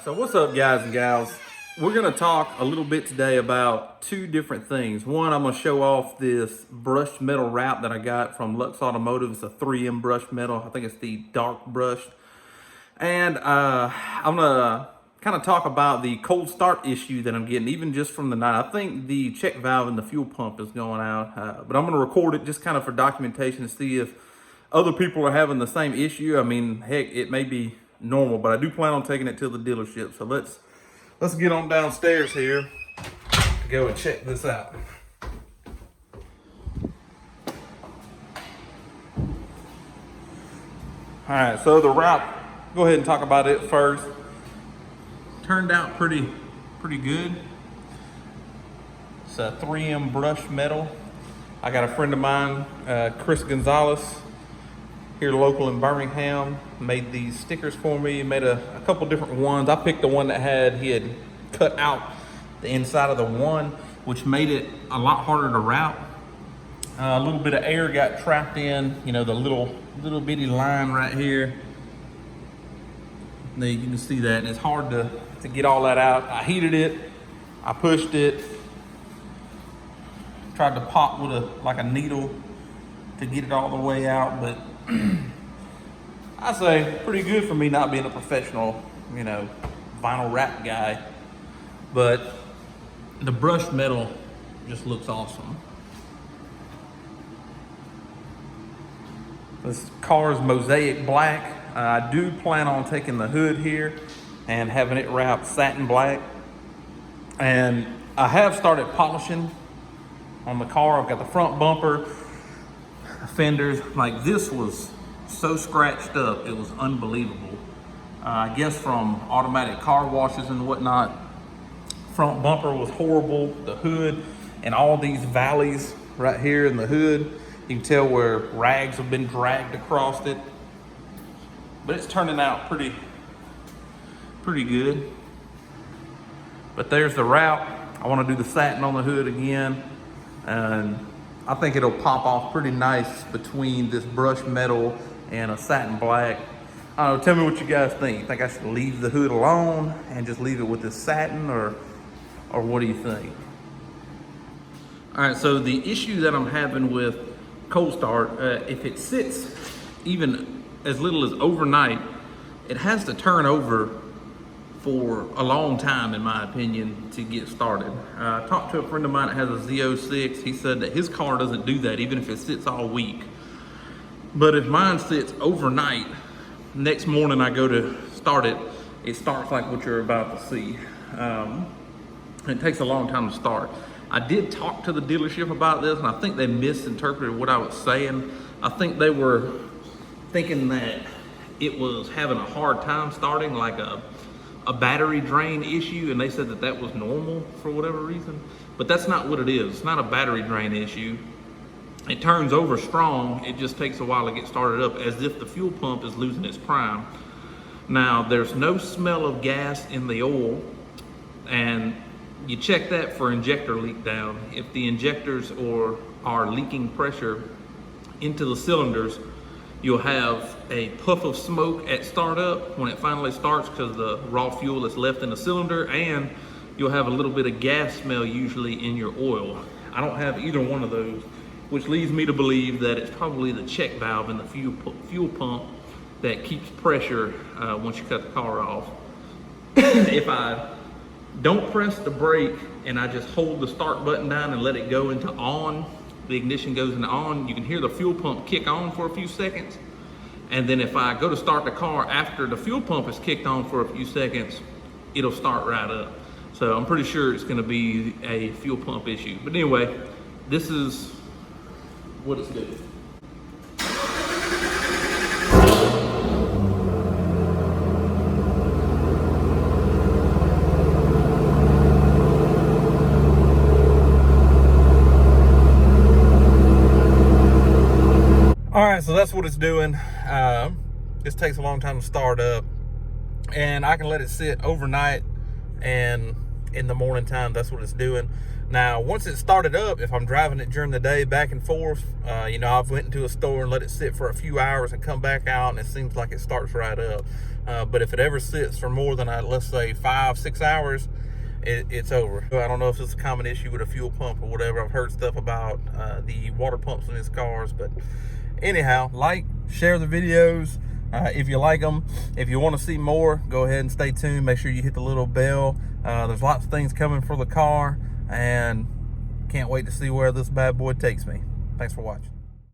So what's up, guys and gals? We're gonna talk a little bit today about two different things. One, I'm gonna show off this brushed metal wrap that I got from Lux Automotive. It's a 3M brushed metal. I think it's the dark brushed. And I'm gonna kind of talk about the cold start issue that I'm getting, even just from the night. I think the check valve in the fuel pump is going out, but I'm gonna record it just kind of for documentation to see if other people are having the same issue. I mean, heck, it may be normal, but I do plan on taking it to the dealership. So let's get on downstairs here to go and check this out. All right, so the wrap, go ahead and talk about it first. Turned out pretty good. It's a 3M brushed metal. I got a friend of mine, Chris Gonzalez, here local in Birmingham, made these stickers for me, made a couple different ones. I picked the one that he had cut out the inside of the one, which made it a lot harder to route. A little bit of air got trapped in, you know, the little bitty line right here. There, you can see that, and it's hard to get all that out. I heated it, I pushed it, tried to pop with a needle to get it all the way out, but I say pretty good for me not being a professional, you know, vinyl wrap guy. But the brushed metal just looks awesome. This car is mosaic black. I do plan on taking the hood here and having it wrapped satin black. And I have started polishing on the car. I've got the front bumper, fenders. Like, this was so scratched up, it was unbelievable. I guess from automatic car washes and whatnot. Front bumper was horrible. The hood and all these valleys right here in the hood, you can tell where rags have been dragged across it. But it's turning out pretty good. But there's the route. I want to do the satin on the hood again, and I think it'll pop off pretty nice between this brushed metal and a satin black. I don't know, tell me what you guys think. You think I should leave the hood alone and just leave it with this satin, or what do you think? All right, so the issue that I'm having with cold start, if it sits even as little as overnight, it has to turn over for a long time, in my opinion, to get started. I talked to a friend of mine that has a ZL1. He said that his car doesn't do that, even if it sits all week. But if mine sits overnight, next morning I go to start it, it starts like what you're about to see. It takes a long time to start. I did talk to the dealership about this, and I think they misinterpreted what I was saying. I think they were thinking that it was having a hard time starting, like a battery drain issue, and they said that was normal for whatever reason. But that's not what it is. It's not a battery drain issue. It turns over strong. It just takes a while to get started up, as if the fuel pump is losing its prime. Now, there's no smell of gas in the oil, and you check that for injector leak down. If the injectors are leaking pressure into the cylinders, you'll have a puff of smoke at startup when it finally starts, because the raw fuel is left in the cylinder, and you'll have a little bit of gas smell usually in your oil. I don't have either one of those, which leads me to believe that it's probably the check valve in the fuel pump that keeps pressure once you cut the car off. If I don't press the brake and I just hold the start button down and let it go into on, the ignition goes into on, you can hear the fuel pump kick on for a few seconds. And then if I go to start the car after the fuel pump is kicked on for a few seconds, it'll start right up. So I'm pretty sure it's gonna be a fuel pump issue. But anyway, this is what it's doing. All right, so that's what it's doing. This takes a long time to start up, and I can let it sit overnight, and in the morning time, that's what it's doing. Now, once it's started up, if I'm driving it during the day back and forth, you know, I've went into a store and let it sit for a few hours and come back out, and it seems like it starts right up. But if it ever sits for more than, let's say 5-6 hours, it's over. I don't know if it's a common issue with a fuel pump or whatever. I've heard stuff about the water pumps in these cars, but anyhow, like, share the videos if you like them. If you want to see more, go ahead and stay tuned. Make sure you hit the little bell. There's lots of things coming for the car, and can't wait to see where this bad boy takes me. Thanks for watching.